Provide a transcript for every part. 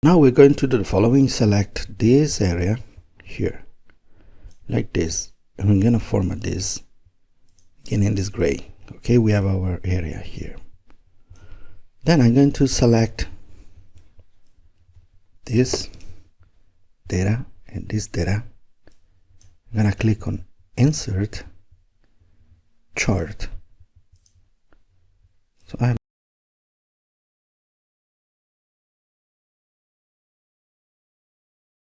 Now we're going to do the following. Select this area here like this, and we're going to format this again in this gray. Okay, we have our area here. Then I'm going to select this data and this data. I'm going to click on Insert Chart. So I have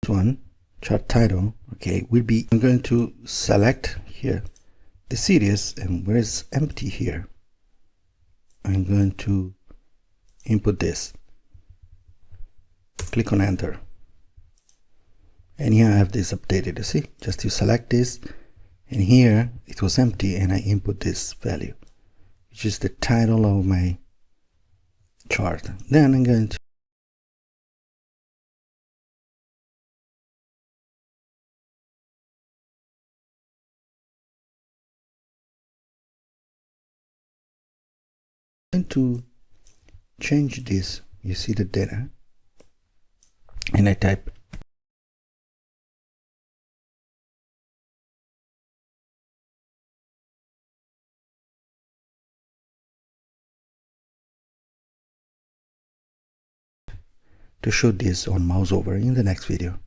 one chart title. Okay, will be, I'm going to select here the series, and where it's empty here, I'm going to input this. Click on Enter, and here I have this updated. You see, just to select this, and here it was empty, and I input this value, which is the title of my chart. Then I'm going to change this. You see the data, and I type to show this on mouse over in the next video.